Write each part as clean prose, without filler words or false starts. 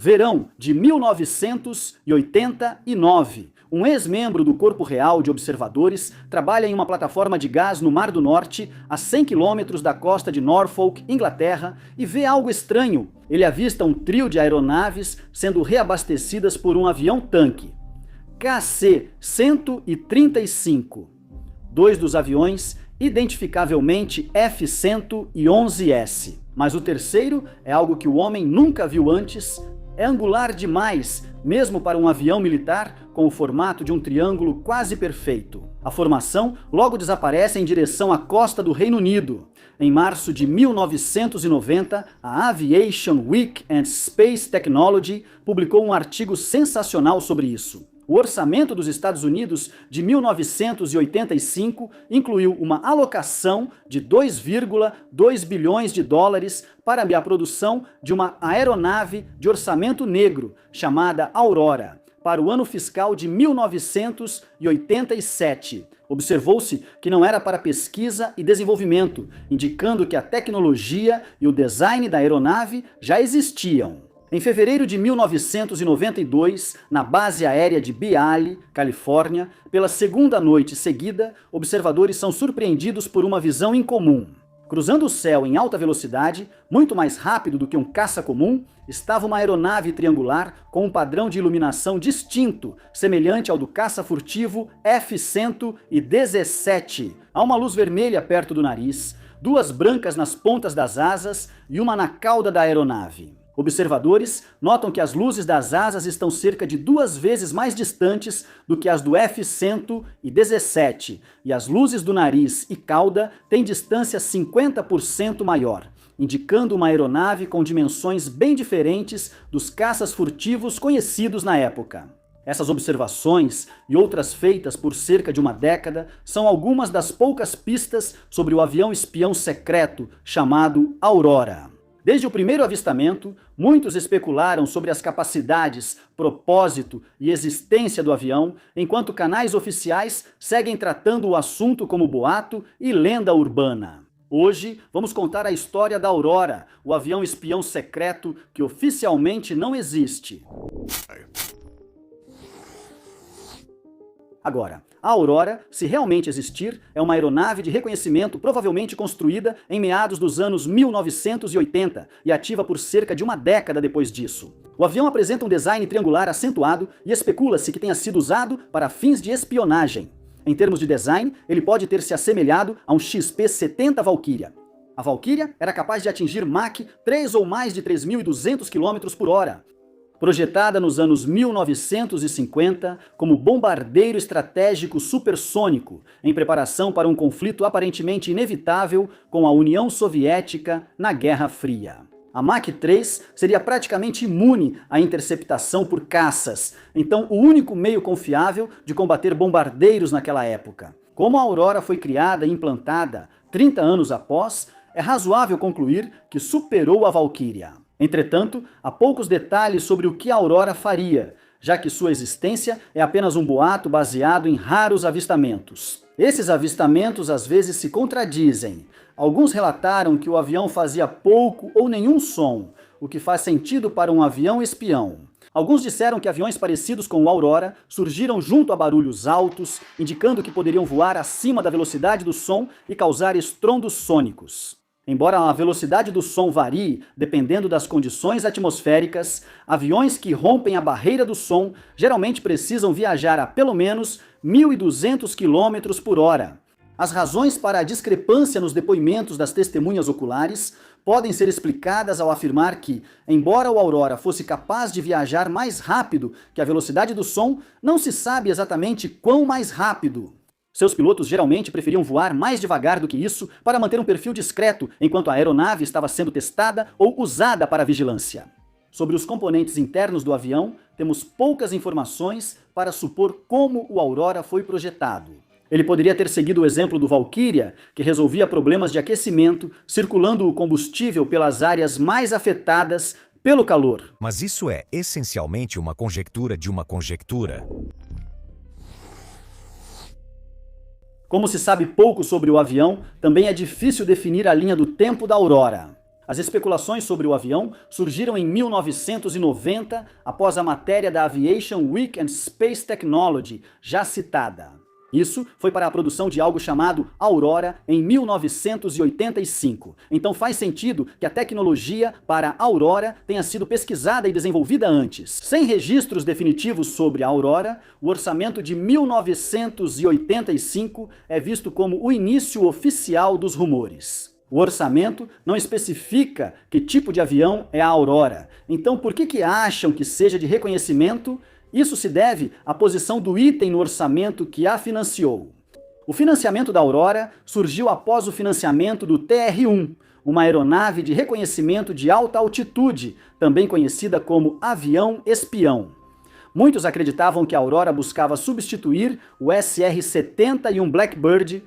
Verão de 1989. Um ex-membro do Corpo Real de Observadores trabalha em uma plataforma de gás no Mar do Norte, a 100 quilômetros da costa de Norfolk, Inglaterra, e vê algo estranho. Ele avista um trio de aeronaves sendo reabastecidas por um avião-tanque. KC-135. Dois dos aviões, identificavelmente F-111S. Mas o terceiro é algo que o homem nunca viu antes. É angular demais, mesmo para um avião militar, com o formato de um triângulo quase perfeito. A formação logo desaparece em direção à costa do Reino Unido. Em março de 1990, a Aviation Week and Space Technology publicou um artigo sensacional sobre isso. O orçamento dos Estados Unidos de 1985 incluiu uma alocação de 2,2 bilhões de dólares para a produção de uma aeronave de orçamento negro chamada Aurora, para o ano fiscal de 1987. Observou-se que não era para pesquisa e desenvolvimento, indicando que a tecnologia e o design da aeronave já existiam. Em fevereiro de 1992, na base aérea de Beale, Califórnia, pela segunda noite seguida, observadores são surpreendidos por uma visão incomum. Cruzando o céu em alta velocidade, muito mais rápido do que um caça comum, estava uma aeronave triangular com um padrão de iluminação distinto, semelhante ao do caça furtivo F-117. Há uma luz vermelha perto do nariz, duas brancas nas pontas das asas e uma na cauda da aeronave. Observadores notam que as luzes das asas estão cerca de 2 vezes mais distantes do que as do F-117, e as luzes do nariz e cauda têm distância 50% maior, indicando uma aeronave com dimensões bem diferentes dos caças furtivos conhecidos na época. Essas observações e outras feitas por cerca de uma década são algumas das poucas pistas sobre o avião espião secreto chamado Aurora. Desde o primeiro avistamento, muitos especularam sobre as capacidades, propósito e existência do avião, enquanto canais oficiais seguem tratando o assunto como boato e lenda urbana. Hoje, vamos contar a história da Aurora, o avião espião secreto que oficialmente não existe. Agora, a Aurora, se realmente existir, é uma aeronave de reconhecimento provavelmente construída em meados dos anos 1980 e ativa por cerca de uma década depois disso. O avião apresenta um design triangular acentuado e especula-se que tenha sido usado para fins de espionagem. Em termos de design, ele pode ter se assemelhado a um XP-70 Valkyria. A Valkyria era capaz de atingir Mach 3 ou mais de 3.200 km por hora. Projetada nos anos 1950 como bombardeiro estratégico supersônico, em preparação para um conflito aparentemente inevitável com a União Soviética na Guerra Fria. A Mach 3 seria praticamente imune à interceptação por caças, então o único meio confiável de combater bombardeiros naquela época. Como a Aurora foi criada e implantada 30 anos após, é razoável concluir que superou a Valkyria. Entretanto, há poucos detalhes sobre o que a Aurora faria, já que sua existência é apenas um boato baseado em raros avistamentos. Esses avistamentos às vezes se contradizem. Alguns relataram que o avião fazia pouco ou nenhum som, o que faz sentido para um avião espião. Alguns disseram que aviões parecidos com o Aurora surgiram junto a barulhos altos, indicando que poderiam voar acima da velocidade do som e causar estrondos sônicos. Embora a velocidade do som varie dependendo das condições atmosféricas, aviões que rompem a barreira do som geralmente precisam viajar a pelo menos 1.200 km por hora. As razões para a discrepância nos depoimentos das testemunhas oculares podem ser explicadas ao afirmar que, embora o Aurora fosse capaz de viajar mais rápido que a velocidade do som, não se sabe exatamente quão mais rápido. Seus pilotos geralmente preferiam voar mais devagar do que isso para manter um perfil discreto enquanto a aeronave estava sendo testada ou usada para vigilância. Sobre os componentes internos do avião, temos poucas informações para supor como o Aurora foi projetado. Ele poderia ter seguido o exemplo do Valkyria, que resolvia problemas de aquecimento, circulando o combustível pelas áreas mais afetadas pelo calor. Mas isso é essencialmente uma conjectura de uma conjectura. Como se sabe pouco sobre o avião, também é difícil definir a linha do tempo da Aurora. As especulações sobre o avião surgiram em 1990, após a matéria da Aviation Week and Space Technology, já citada. Isso foi para a produção de algo chamado Aurora em 1985. Então faz sentido que a tecnologia para Aurora tenha sido pesquisada e desenvolvida antes. Sem registros definitivos sobre a Aurora, o orçamento de 1985 é visto como o início oficial dos rumores. O orçamento não especifica que tipo de avião é a Aurora. Então por que acham que seja de reconhecimento? Isso se deve à posição do item no orçamento que a financiou. O financiamento da Aurora surgiu após o financiamento do TR-1, uma aeronave de reconhecimento de alta altitude, também conhecida como avião espião. Muitos acreditavam que a Aurora buscava substituir o SR-70 e um Blackbird.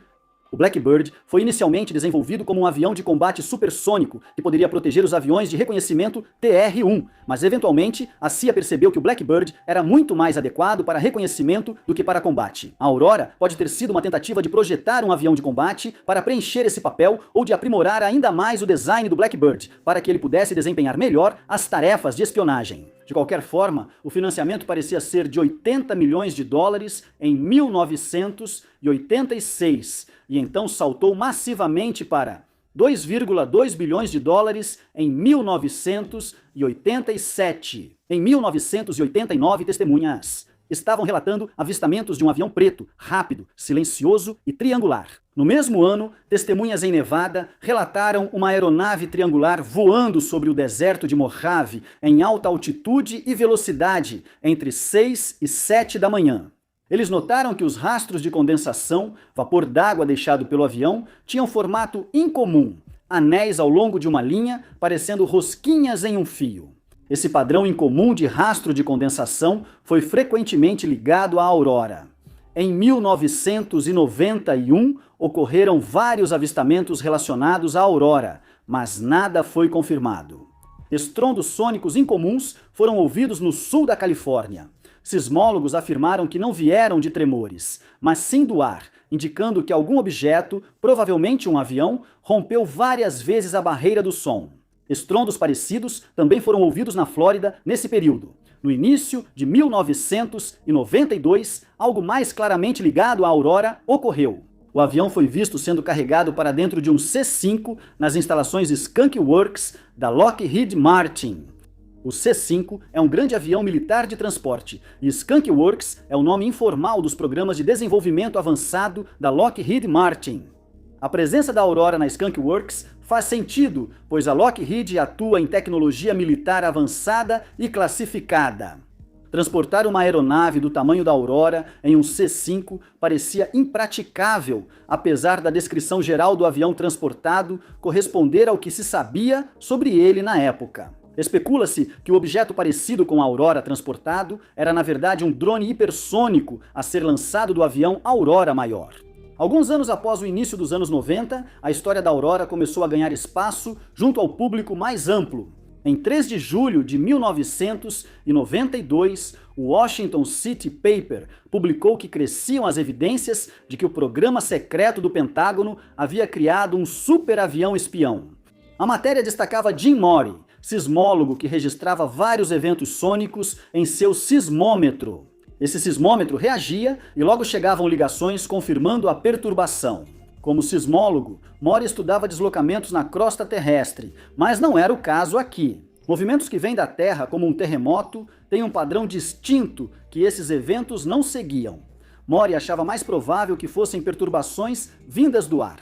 O Blackbird foi inicialmente desenvolvido como um avião de combate supersônico que poderia proteger os aviões de reconhecimento TR-1, mas eventualmente a CIA percebeu que o Blackbird era muito mais adequado para reconhecimento do que para combate. A Aurora pode ter sido uma tentativa de projetar um avião de combate para preencher esse papel ou de aprimorar ainda mais o design do Blackbird, para que ele pudesse desempenhar melhor as tarefas de espionagem. De qualquer forma, o financiamento parecia ser de 80 milhões de dólares em 1986, e então saltou massivamente para 2,2 bilhões de dólares em 1987. Em 1989, testemunhas estavam relatando avistamentos de um avião preto, rápido, silencioso e triangular. No mesmo ano, testemunhas em Nevada relataram uma aeronave triangular voando sobre o deserto de Mojave em alta altitude e velocidade entre 6 e 7 da manhã. Eles notaram que os rastros de condensação, vapor d'água deixado pelo avião, tinham formato incomum, anéis ao longo de uma linha, parecendo rosquinhas em um fio. Esse padrão incomum de rastro de condensação foi frequentemente ligado à aurora. Em 1991, ocorreram vários avistamentos relacionados à aurora, mas nada foi confirmado. Estrondos sônicos incomuns foram ouvidos no sul da Califórnia. Sismólogos afirmaram que não vieram de tremores, mas sim do ar, indicando que algum objeto, provavelmente um avião, rompeu várias vezes a barreira do som. Estrondos parecidos também foram ouvidos na Flórida nesse período. No início de 1992, algo mais claramente ligado à aurora ocorreu. O avião foi visto sendo carregado para dentro de um C-5 nas instalações Skunk Works da Lockheed Martin. O C-5 é um grande avião militar de transporte, e Skunk Works é o nome informal dos programas de desenvolvimento avançado da Lockheed Martin. A presença da Aurora na Skunk Works faz sentido, pois a Lockheed atua em tecnologia militar avançada e classificada. Transportar uma aeronave do tamanho da Aurora em um C-5 parecia impraticável, apesar da descrição geral do avião transportado corresponder ao que se sabia sobre ele na época. Especula-se que o objeto parecido com a Aurora transportado era na verdade um drone hipersônico a ser lançado do avião Aurora maior. Alguns anos após o início dos anos 90, a história da Aurora começou a ganhar espaço junto ao público mais amplo. Em 3 de julho de 1992, o Washington City Paper publicou que cresciam as evidências de que o programa secreto do Pentágono havia criado um superavião espião. A matéria destacava Jim Mori, sismólogo que registrava vários eventos sônicos em seu sismômetro. Esse sismômetro reagia e logo chegavam ligações confirmando a perturbação. Como sismólogo, Mori estudava deslocamentos na crosta terrestre, mas não era o caso aqui. Movimentos que vêm da Terra, como um terremoto, têm um padrão distinto que esses eventos não seguiam. Mori achava mais provável que fossem perturbações vindas do ar.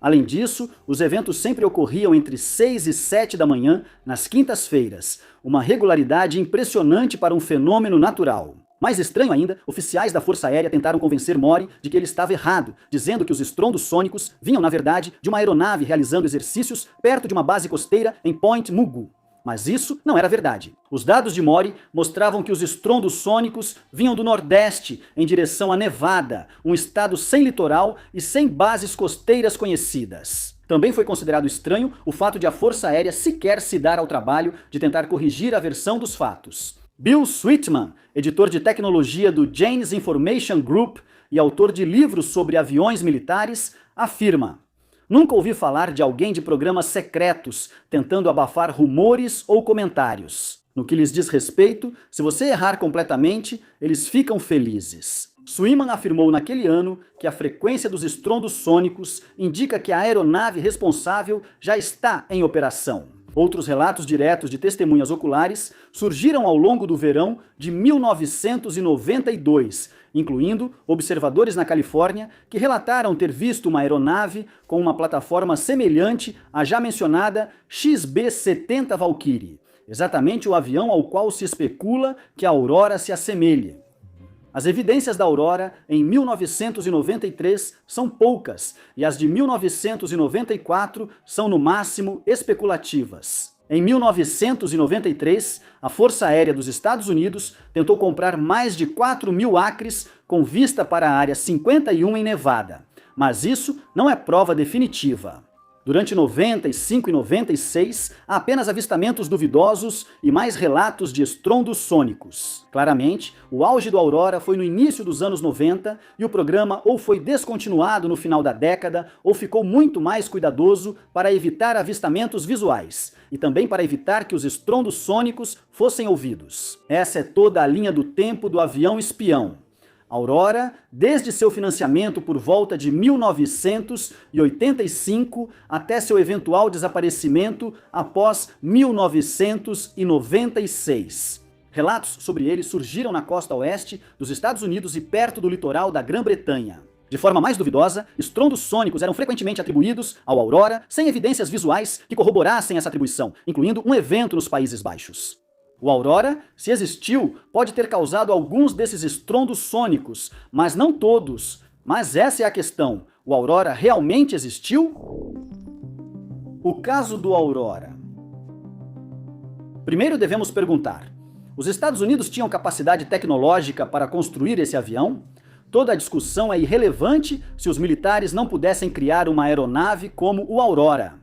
Além disso, os eventos sempre ocorriam entre 6 e 7 da manhã, nas quintas-feiras, uma regularidade impressionante para um fenômeno natural. Mais estranho ainda, oficiais da Força Aérea tentaram convencer Mori de que ele estava errado, dizendo que os estrondos sônicos vinham, na verdade, de uma aeronave realizando exercícios perto de uma base costeira em Point Mugu. Mas isso não era verdade. Os dados de Mori mostravam que os estrondos sônicos vinham do Nordeste, em direção a Nevada, um estado sem litoral e sem bases costeiras conhecidas. Também foi considerado estranho o fato de a Força Aérea sequer se dar ao trabalho de tentar corrigir a versão dos fatos. Bill Sweetman, editor de tecnologia do Janes Information Group e autor de livros sobre aviões militares, afirma: Nunca ouvi falar de alguém de programas secretos tentando abafar rumores ou comentários. No que lhes diz respeito, se você errar completamente, eles ficam felizes. Swiman afirmou naquele ano que a frequência dos estrondos sônicos indica que a aeronave responsável já está em operação. Outros relatos diretos de testemunhas oculares surgiram ao longo do verão de 1992, incluindo observadores na Califórnia que relataram ter visto uma aeronave com uma plataforma semelhante à já mencionada XB-70 Valkyrie, exatamente o avião ao qual se especula que a Aurora se assemelha. As evidências da Aurora em 1993 são poucas e as de 1994 são no máximo especulativas. Em 1993, a Força Aérea dos Estados Unidos tentou comprar mais de 4.000 acres com vista para a Área 51 em Nevada, mas isso não é prova definitiva. Durante 95 e 96, há apenas avistamentos duvidosos e mais relatos de estrondos sônicos. Claramente, o auge do Aurora foi no início dos anos 90 e o programa ou foi descontinuado no final da década ou ficou muito mais cuidadoso para evitar avistamentos visuais e também para evitar que os estrondos sônicos fossem ouvidos. Essa é toda a linha do tempo do avião espião. Aurora, desde seu financiamento por volta de 1985 até seu eventual desaparecimento após 1996. Relatos sobre ele surgiram na costa oeste dos Estados Unidos e perto do litoral da Grã-Bretanha. De forma mais duvidosa, estrondos sônicos eram frequentemente atribuídos ao Aurora sem evidências visuais que corroborassem essa atribuição, incluindo um evento nos Países Baixos. O Aurora, se existiu, pode ter causado alguns desses estrondos sônicos, mas não todos. Mas essa é a questão. O Aurora realmente existiu? O caso do Aurora. Primeiro devemos perguntar: os Estados Unidos tinham capacidade tecnológica para construir esse avião? Toda a discussão é irrelevante se os militares não pudessem criar uma aeronave como o Aurora.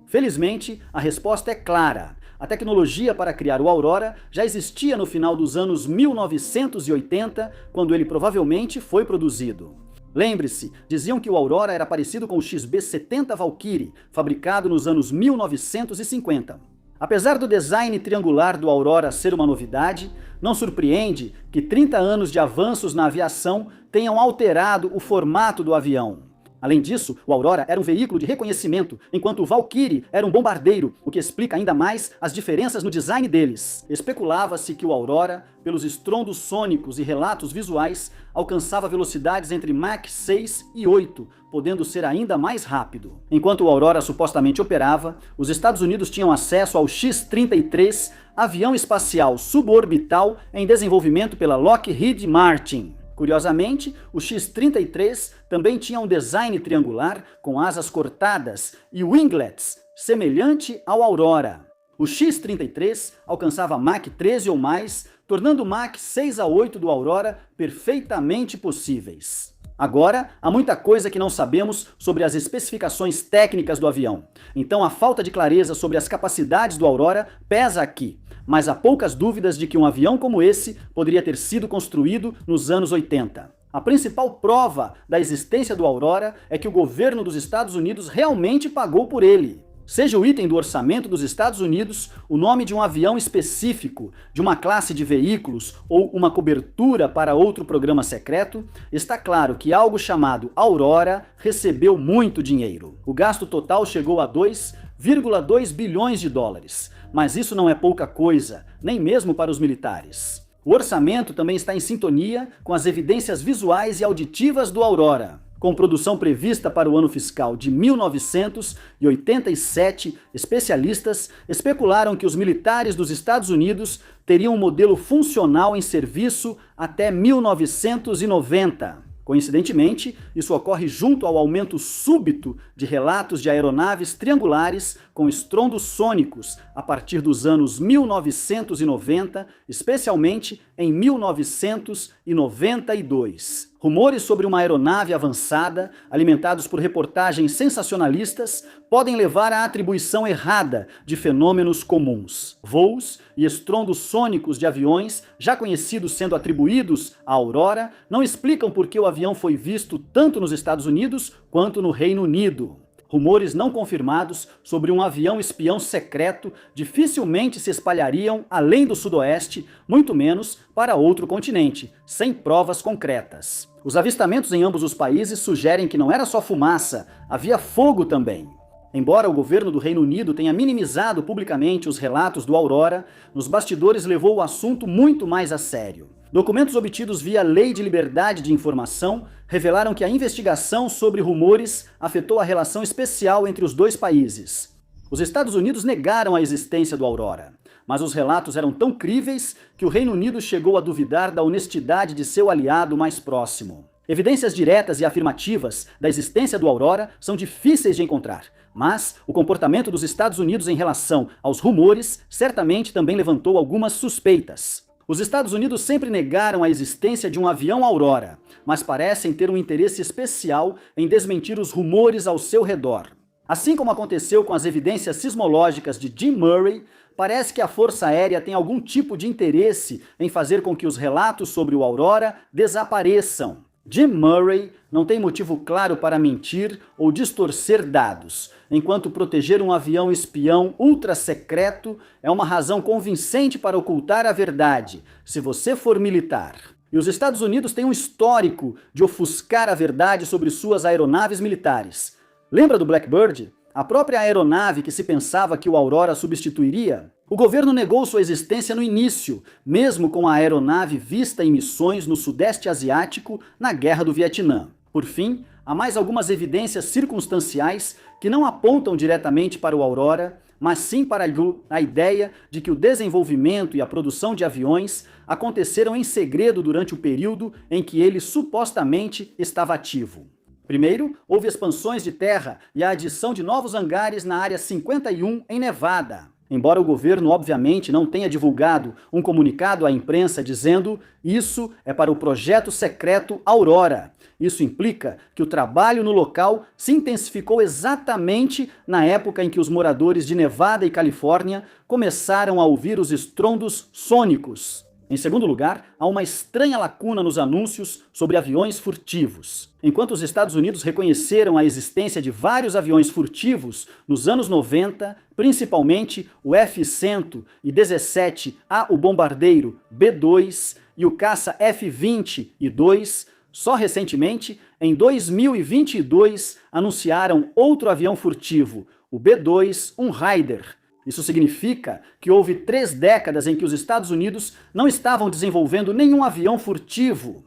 Felizmente, a resposta é clara. A tecnologia para criar o Aurora já existia no final dos anos 1980, quando ele provavelmente foi produzido. Lembre-se, diziam que o Aurora era parecido com o XB-70 Valkyrie, fabricado nos anos 1950. Apesar do design triangular do Aurora ser uma novidade, não surpreende que 30 anos de avanços na aviação tenham alterado o formato do avião. Além disso, o Aurora era um veículo de reconhecimento, enquanto o Valkyrie era um bombardeiro, o que explica ainda mais as diferenças no design deles. Especulava-se que o Aurora, pelos estrondos sônicos e relatos visuais, alcançava velocidades entre Mach 6 e 8, podendo ser ainda mais rápido. Enquanto o Aurora supostamente operava, os Estados Unidos tinham acesso ao X-33, avião espacial suborbital em desenvolvimento pela Lockheed Martin. Curiosamente, o X-33 também tinha um design triangular com asas cortadas e winglets, semelhante ao Aurora. O X-33 alcançava Mach 13 ou mais, tornando Mach 6 a 8 do Aurora perfeitamente possíveis. Agora, há muita coisa que não sabemos sobre as especificações técnicas do avião, então a falta de clareza sobre as capacidades do Aurora pesa aqui. Mas há poucas dúvidas de que um avião como esse poderia ter sido construído nos anos 80. A principal prova da existência do Aurora é que o governo dos Estados Unidos realmente pagou por ele. Seja o item do orçamento dos Estados Unidos, o nome de um avião específico, de uma classe de veículos ou uma cobertura para outro programa secreto, está claro que algo chamado Aurora recebeu muito dinheiro. O gasto total chegou a 2,2 bilhões de dólares. Mas isso não é pouca coisa, nem mesmo para os militares. O orçamento também está em sintonia com as evidências visuais e auditivas do Aurora. Com produção prevista para o ano fiscal de 1987, especialistas especularam que os militares dos Estados Unidos teriam um modelo funcional em serviço até 1990. Coincidentemente, isso ocorre junto ao aumento súbito de relatos de aeronaves triangulares com estrondos sônicos a partir dos anos 1990, especialmente em 1992. Rumores sobre uma aeronave avançada, alimentados por reportagens sensacionalistas, podem levar à atribuição errada de fenômenos comuns. Voos e estrondos sônicos de aviões, já conhecidos sendo atribuídos à Aurora, não explicam por que o avião foi visto tanto nos Estados Unidos quanto no Reino Unido. rumores não confirmados sobre um avião espião secreto dificilmente se espalhariam além do sudoeste, muito menos para outro continente, sem provas concretas. Os avistamentos em ambos os países sugerem que não era só fumaça, havia fogo também. Embora o governo do Reino Unido tenha minimizado publicamente os relatos do Aurora, nos bastidores levou o assunto muito mais a sério. Documentos obtidos via Lei de Liberdade de Informação revelaram que a investigação sobre rumores afetou a relação especial entre os dois países. Os Estados Unidos negaram a existência do Aurora, mas os relatos eram tão críveis que o Reino Unido chegou a duvidar da honestidade de seu aliado mais próximo. Evidências diretas e afirmativas da existência do Aurora são difíceis de encontrar, mas o comportamento dos Estados Unidos em relação aos rumores certamente também levantou algumas suspeitas. Os Estados Unidos sempre negaram a existência de um avião Aurora, mas parecem ter um interesse especial em desmentir os rumores ao seu redor. Assim como aconteceu com as evidências sismológicas de Jim Murray, parece que a Força Aérea tem algum tipo de interesse em fazer com que os relatos sobre o Aurora desapareçam. Jim Murray não tem motivo claro para mentir ou distorcer dados, enquanto proteger um avião espião ultra secreto é uma razão convincente para ocultar a verdade, se você for militar. E os Estados Unidos têm um histórico de ofuscar a verdade sobre suas aeronaves militares. Lembra do Blackbird? A própria aeronave que se pensava que o Aurora substituiria? O governo negou sua existência no início, mesmo com a aeronave vista em missões no Sudeste Asiático na Guerra do Vietnã. Por fim, há mais algumas evidências circunstanciais que não apontam diretamente para o Aurora, mas sim para a ideia de que o desenvolvimento e a produção de aviões aconteceram em segredo durante o período em que ele supostamente estava ativo. Primeiro, houve expansões de terra e a adição de novos hangares na Área 51 em Nevada. Embora o governo obviamente não tenha divulgado um comunicado à imprensa dizendo isso é para o projeto secreto Aurora. Isso implica que o trabalho no local se intensificou exatamente na época em que os moradores de Nevada e Califórnia começaram a ouvir os estrondos sônicos. Em segundo lugar, há uma estranha lacuna nos anúncios sobre aviões furtivos. Enquanto os Estados Unidos reconheceram a existência de vários aviões furtivos nos anos 90, principalmente o F-117A, o bombardeiro B-2 e o caça F-22, só recentemente, em 2022, anunciaram outro avião furtivo, o B-2, um Raider. Isso significa que houve 3 décadas em que os Estados Unidos não estavam desenvolvendo nenhum avião furtivo.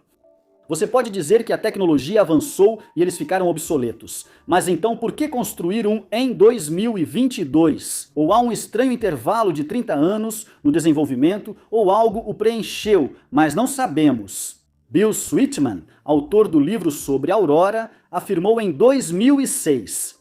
Você pode dizer que a tecnologia avançou e eles ficaram obsoletos, mas então por que construir um em 2022? Ou há um estranho intervalo de 30 anos no desenvolvimento, ou algo o preencheu, mas não sabemos. Bill Sweetman, autor do livro sobre Aurora, afirmou em 2006: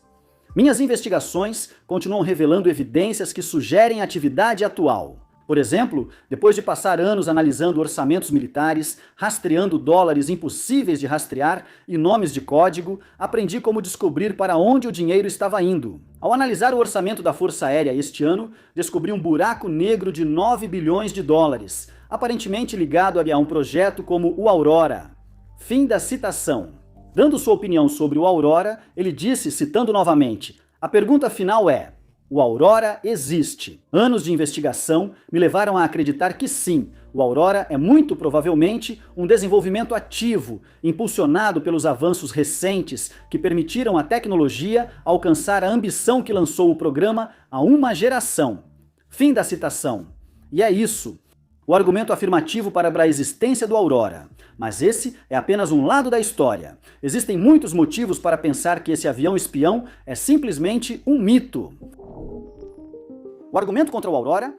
minhas investigações continuam revelando evidências que sugerem atividade atual. Por exemplo, depois de passar anos analisando orçamentos militares, rastreando dólares impossíveis de rastrear e nomes de código, aprendi como descobrir para onde o dinheiro estava indo. Ao analisar o orçamento da Força Aérea este ano, descobri um buraco negro de 9 bilhões de dólares, aparentemente ligado a um projeto como o Aurora. Fim da citação. Dando sua opinião sobre o Aurora, ele disse, citando novamente: a pergunta final é: o Aurora existe. Anos de investigação me levaram a acreditar que sim, o Aurora é muito provavelmente um desenvolvimento ativo, impulsionado pelos avanços recentes que permitiram à tecnologia alcançar a ambição que lançou o programa há uma geração. Fim da citação. E é isso. O argumento afirmativo para a existência do Aurora. Mas esse é apenas um lado da história. Existem muitos motivos para pensar que esse avião espião é simplesmente um mito. O argumento contra o Aurora?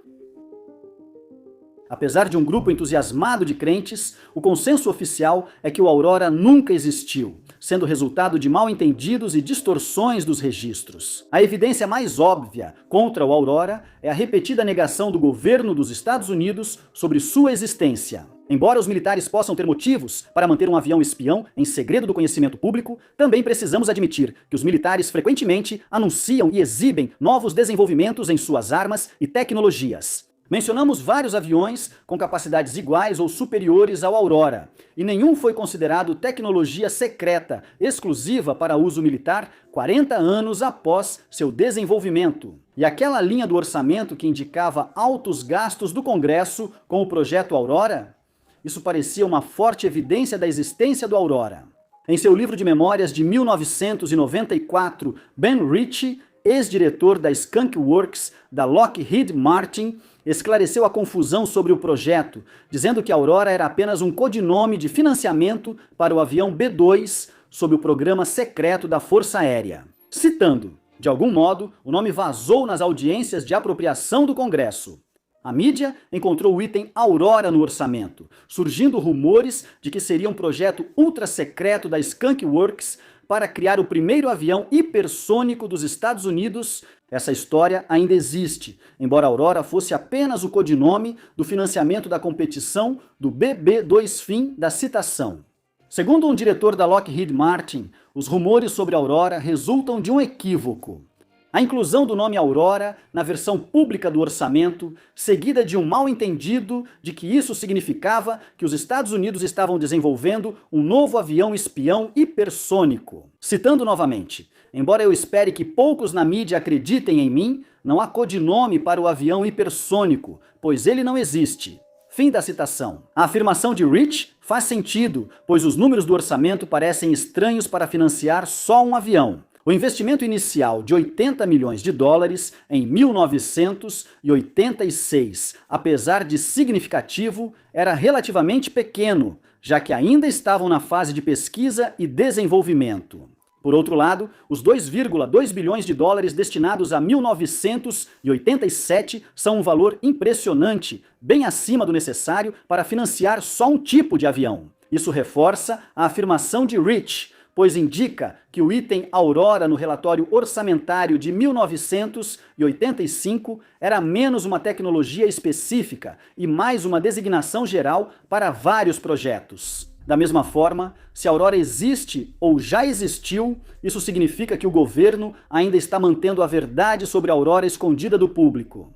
Apesar de um grupo entusiasmado de crentes, o consenso oficial é que o Aurora nunca existiu, sendo resultado de mal-entendidos e distorções dos registros. A evidência mais óbvia contra o Aurora é a repetida negação do governo dos Estados Unidos sobre sua existência. Embora os militares possam ter motivos para manter um avião espião em segredo do conhecimento público, também precisamos admitir que os militares frequentemente anunciam e exibem novos desenvolvimentos em suas armas e tecnologias. Mencionamos vários aviões com capacidades iguais ou superiores ao Aurora, e nenhum foi considerado tecnologia secreta, exclusiva para uso militar 40 anos após seu desenvolvimento. E aquela linha do orçamento que indicava altos gastos do Congresso com o projeto Aurora? Isso parecia uma forte evidência da existência do Aurora. Em seu livro de memórias de 1994, Ben Ritchie, ex-diretor da Skunk Works da Lockheed Martin, esclareceu a confusão sobre o projeto, dizendo que Aurora era apenas um codinome de financiamento para o avião B-2 sob o programa secreto da Força Aérea. Citando, de algum modo, o nome vazou nas audiências de apropriação do Congresso. A mídia encontrou o item Aurora no orçamento, surgindo rumores de que seria um projeto ultra-secreto da Skunk Works para criar o primeiro avião hipersônico dos Estados Unidos. Essa história ainda existe, embora Aurora fosse apenas o codinome do financiamento da competição do BB-2 fim da citação. Segundo um diretor da Lockheed Martin, os rumores sobre Aurora resultam de um equívoco. A inclusão do nome Aurora na versão pública do orçamento, seguida de um mal-entendido de que isso significava que os Estados Unidos estavam desenvolvendo um novo avião espião hipersônico. Citando novamente, embora eu espere que poucos na mídia acreditem em mim, não há codinome para o avião hipersônico, pois ele não existe. Fim da citação. A afirmação de Rich faz sentido, pois os números do orçamento parecem estranhos para financiar só um avião. O investimento inicial de 80 milhões de dólares em 1986, apesar de significativo, era relativamente pequeno, já que ainda estavam na fase de pesquisa e desenvolvimento. Por outro lado, os 2,2 bilhões de dólares destinados a 1987 são um valor impressionante, bem acima do necessário para financiar só um tipo de avião. Isso reforça a afirmação de Rich, pois indica que o item Aurora no relatório orçamentário de 1985 era menos uma tecnologia específica e mais uma designação geral para vários projetos. Da mesma forma, se a Aurora existe ou já existiu, isso significa que o governo ainda está mantendo a verdade sobre a Aurora escondida do público.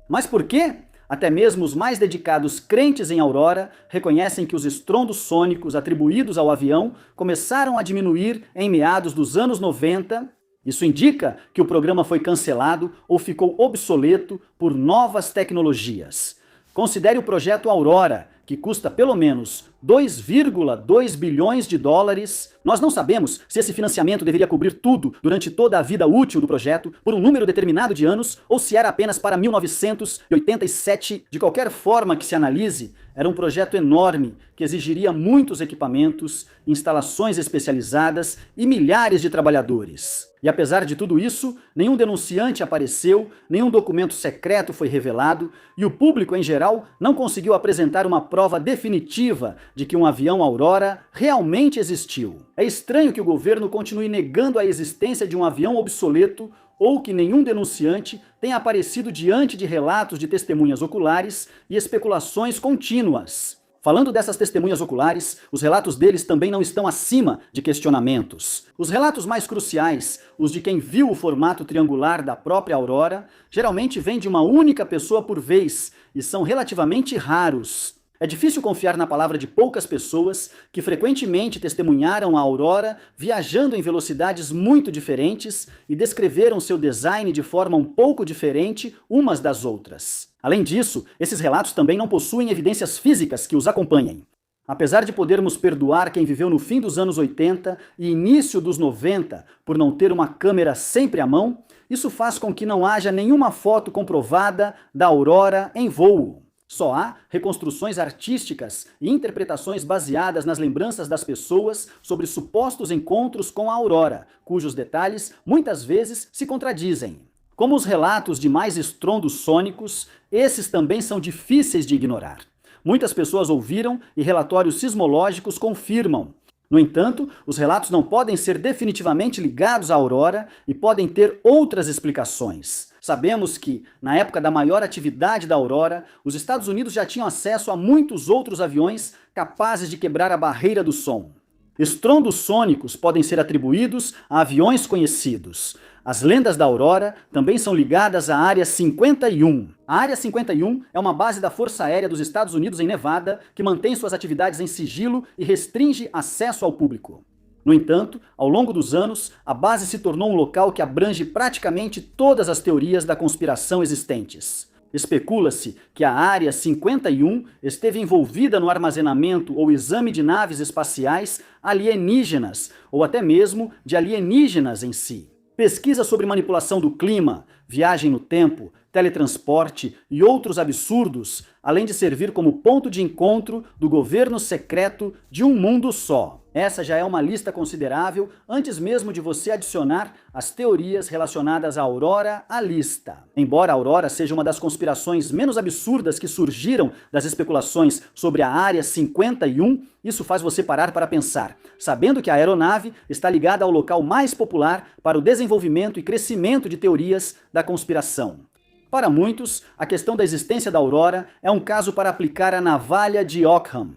Mas por quê? Até mesmo os mais dedicados crentes em Aurora reconhecem que os estrondos sônicos atribuídos ao avião começaram a diminuir em meados dos anos 90. Isso indica que o programa foi cancelado ou ficou obsoleto por novas tecnologias. Considere o projeto Aurora, que custa pelo menos 2,2 bilhões de dólares. Nós não sabemos se esse financiamento deveria cobrir tudo durante toda a vida útil do projeto, por um número determinado de anos, ou se era apenas para 1987. De qualquer forma que se analise, era um projeto enorme que exigiria muitos equipamentos, instalações especializadas e milhares de trabalhadores. E apesar de tudo isso, nenhum denunciante apareceu, nenhum documento secreto foi revelado e o público em geral não conseguiu apresentar uma prova definitiva de que um avião Aurora realmente existiu. É estranho que o governo continue negando a existência de um avião obsoleto ou que nenhum denunciante tenha aparecido diante de relatos de testemunhas oculares e especulações contínuas. Falando dessas testemunhas oculares, os relatos deles também não estão acima de questionamentos. Os relatos mais cruciais, os de quem viu o formato triangular da própria Aurora, geralmente vêm de uma única pessoa por vez e são relativamente raros. É difícil confiar na palavra de poucas pessoas que frequentemente testemunharam a Aurora viajando em velocidades muito diferentes e descreveram seu design de forma um pouco diferente umas das outras. Além disso, esses relatos também não possuem evidências físicas que os acompanhem. Apesar de podermos perdoar quem viveu no fim dos anos 80 e início dos 90 por não ter uma câmera sempre à mão, isso faz com que não haja nenhuma foto comprovada da Aurora em voo. Só há reconstruções artísticas e interpretações baseadas nas lembranças das pessoas sobre supostos encontros com a Aurora, cujos detalhes muitas vezes se contradizem. Como os relatos de mais estrondos sônicos, esses também são difíceis de ignorar. Muitas pessoas ouviram e relatórios sismológicos confirmam. No entanto, os relatos não podem ser definitivamente ligados à Aurora e podem ter outras explicações. Sabemos que, na época da maior atividade da Aurora, os Estados Unidos já tinham acesso a muitos outros aviões capazes de quebrar a barreira do som. Estrondos sônicos podem ser atribuídos a aviões conhecidos. As lendas da Aurora também são ligadas à Área 51. A Área 51 é uma base da Força Aérea dos Estados Unidos em Nevada que mantém suas atividades em sigilo e restringe acesso ao público. No entanto, ao longo dos anos, a base se tornou um local que abrange praticamente todas as teorias da conspiração existentes. Especula-se que a Área 51 esteve envolvida no armazenamento ou exame de naves espaciais alienígenas, ou até mesmo de alienígenas em si. Pesquisas sobre manipulação do clima, viagem no tempo, teletransporte e outros absurdos, além de servir como ponto de encontro do governo secreto de um mundo só. Essa já é uma lista considerável antes mesmo de você adicionar as teorias relacionadas à Aurora à lista. Embora a Aurora seja uma das conspirações menos absurdas que surgiram das especulações sobre a Área 51, isso faz você parar para pensar, sabendo que a aeronave está ligada ao local mais popular para o desenvolvimento e crescimento de teorias da conspiração. Para muitos, a questão da existência da Aurora é um caso para aplicar a navalha de Ockham.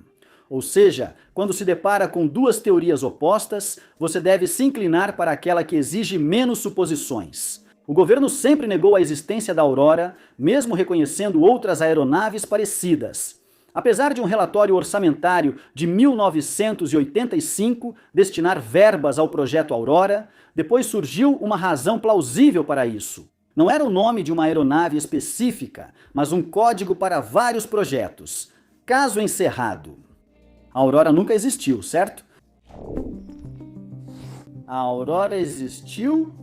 Ou seja, quando se depara com duas teorias opostas, você deve se inclinar para aquela que exige menos suposições. O governo sempre negou a existência da Aurora, mesmo reconhecendo outras aeronaves parecidas. Apesar de um relatório orçamentário de 1985 destinar verbas ao projeto Aurora, depois surgiu uma razão plausível para isso. Não era o nome de uma aeronave específica, mas um código para vários projetos. Caso encerrado. A Aurora nunca existiu, certo? A Aurora existiu?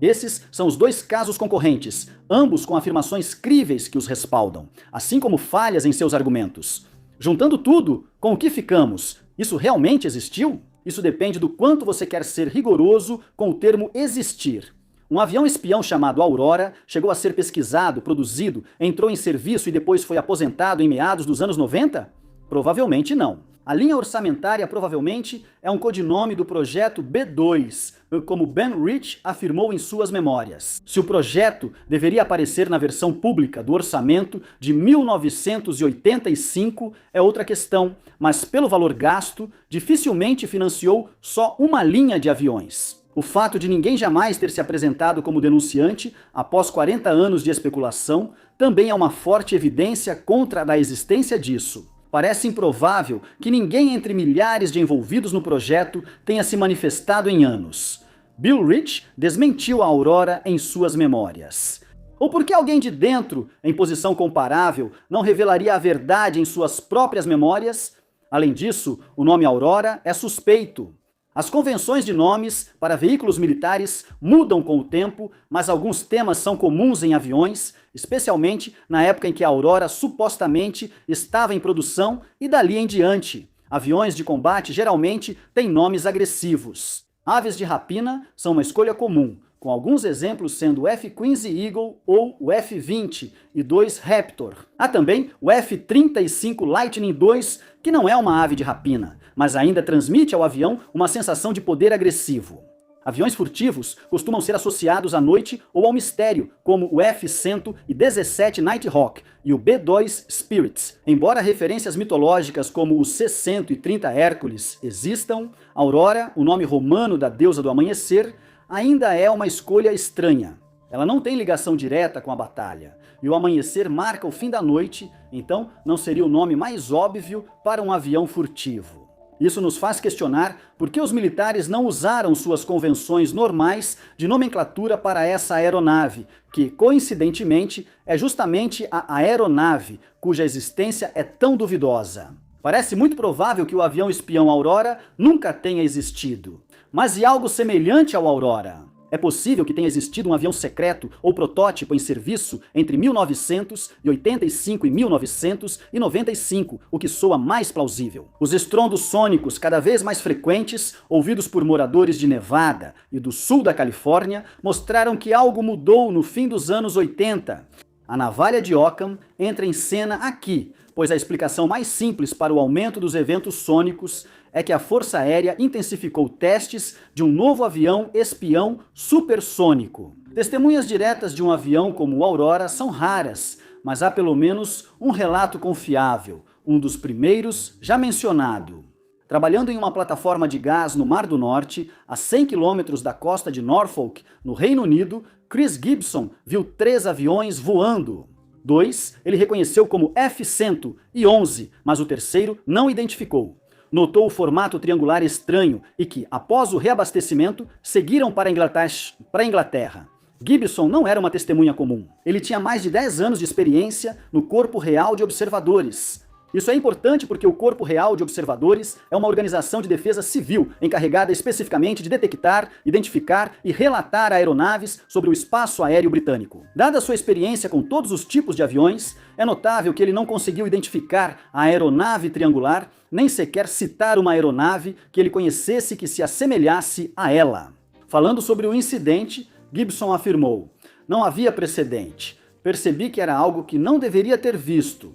Esses são os dois casos concorrentes, ambos com afirmações críveis que os respaldam, assim como falhas em seus argumentos. Juntando tudo, com o que ficamos? Isso realmente existiu? Isso depende do quanto você quer ser rigoroso com o termo existir. Um avião espião chamado Aurora chegou a ser pesquisado, produzido, entrou em serviço e depois foi aposentado em meados dos anos 90? Provavelmente não. A linha orçamentária provavelmente é um codinome do projeto B2, como Ben Rich afirmou em suas memórias. Se o projeto deveria aparecer na versão pública do orçamento de 1985 é outra questão, mas pelo valor gasto, dificilmente financiou só uma linha de aviões. O fato de ninguém jamais ter se apresentado como denunciante após 40 anos de especulação também é uma forte evidência contra a existência disso. Parece improvável que ninguém entre milhares de envolvidos no projeto tenha se manifestado em anos. Bill Rich desmentiu a Aurora em suas memórias. Ou por que alguém de dentro, em posição comparável, não revelaria a verdade em suas próprias memórias? Além disso, o nome Aurora é suspeito. As convenções de nomes para veículos militares mudam com o tempo, mas alguns temas são comuns em aviões, especialmente na época em que a Aurora supostamente estava em produção e dali em diante. Aviões de combate geralmente têm nomes agressivos. Aves de rapina são uma escolha comum, com alguns exemplos sendo o F-15 Eagle ou o F-20 e 2 Raptor. Há também o F-35 Lightning II, que não é uma ave de rapina, mas ainda transmite ao avião uma sensação de poder agressivo. Aviões furtivos costumam ser associados à noite ou ao mistério, como o F-117 Nighthawk e o B-2 Spirits. Embora referências mitológicas como o C-130 Hércules existam, Aurora, o nome romano da deusa do amanhecer, ainda é uma escolha estranha. Ela não tem ligação direta com a batalha, e o amanhecer marca o fim da noite, então não seria o nome mais óbvio para um avião furtivo. Isso nos faz questionar por que os militares não usaram suas convenções normais de nomenclatura para essa aeronave, que, coincidentemente, é justamente a aeronave cuja existência é tão duvidosa. Parece muito provável que o avião espião Aurora nunca tenha existido. Mas e algo semelhante ao Aurora? É possível que tenha existido um avião secreto ou protótipo em serviço entre 1985 e 1995, o que soa mais plausível. Os estrondos sônicos cada vez mais frequentes, ouvidos por moradores de Nevada e do sul da Califórnia, mostraram que algo mudou no fim dos anos 80. A navalha de Ockham entra em cena aqui, pois a explicação mais simples para o aumento dos eventos sônicos é que a Força Aérea intensificou testes de um novo avião espião supersônico. Testemunhas diretas de um avião como o Aurora são raras, mas há pelo menos um relato confiável, um dos primeiros já mencionado. Trabalhando em uma plataforma de gás no Mar do Norte, a 100 quilômetros da costa de Norfolk, no Reino Unido, Chris Gibson viu 3 aviões voando. 2 ele reconheceu como F-111, mas o terceiro não identificou. Notou o formato triangular estranho e que, após o reabastecimento, seguiram para a Inglaterra. Gibson não era uma testemunha comum. Ele tinha mais de 10 anos de experiência no Corpo Real de Observadores. Isso é importante porque o Corpo Real de Observadores é uma organização de defesa civil encarregada especificamente de detectar, identificar e relatar aeronaves sobre o espaço aéreo britânico. Dada sua experiência com todos os tipos de aviões, é notável que ele não conseguiu identificar a aeronave triangular, nem sequer citar uma aeronave que ele conhecesse que se assemelhasse a ela. Falando sobre o incidente, Gibson afirmou: "Não havia precedente. Percebi que era algo que não deveria ter visto."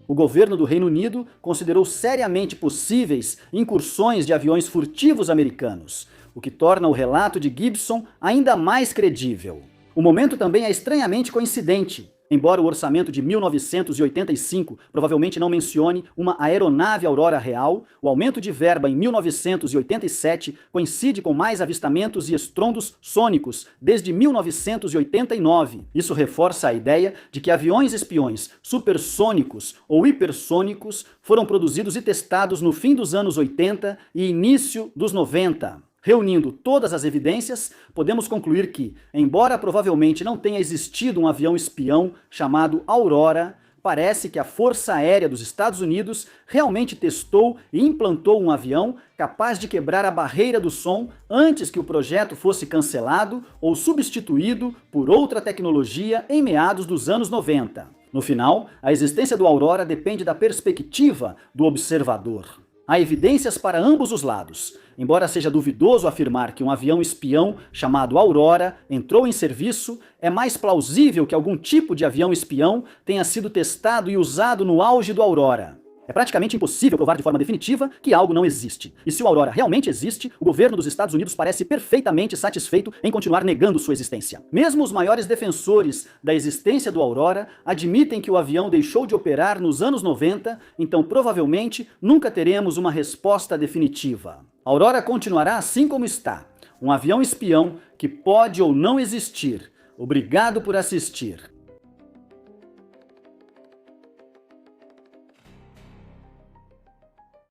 O governo do Reino Unido considerou seriamente possíveis incursões de aviões furtivos americanos, o que torna o relato de Gibson ainda mais credível. O momento também é estranhamente coincidente. Embora o orçamento de 1985 provavelmente não mencione uma aeronave Aurora real, o aumento de verba em 1987 coincide com mais avistamentos e estrondos sônicos desde 1989. Isso reforça a ideia de que aviões espiões supersônicos ou hipersônicos foram produzidos e testados no fim dos anos 80 e início dos 90. Reunindo todas as evidências, podemos concluir que, embora provavelmente não tenha existido um avião espião chamado Aurora, parece que a Força Aérea dos Estados Unidos realmente testou e implantou um avião capaz de quebrar a barreira do som antes que o projeto fosse cancelado ou substituído por outra tecnologia em meados dos anos 90. No final, a existência do Aurora depende da perspectiva do observador. Há evidências para ambos os lados. Embora seja duvidoso afirmar que um avião espião chamado Aurora entrou em serviço, é mais plausível que algum tipo de avião espião tenha sido testado e usado no auge do Aurora. É praticamente impossível provar de forma definitiva que algo não existe. E se o Aurora realmente existe, o governo dos Estados Unidos parece perfeitamente satisfeito em continuar negando sua existência. Mesmo os maiores defensores da existência do Aurora admitem que o avião deixou de operar nos anos 90, então provavelmente nunca teremos uma resposta definitiva. A Aurora continuará assim como está, um avião espião que pode ou não existir. Obrigado por assistir.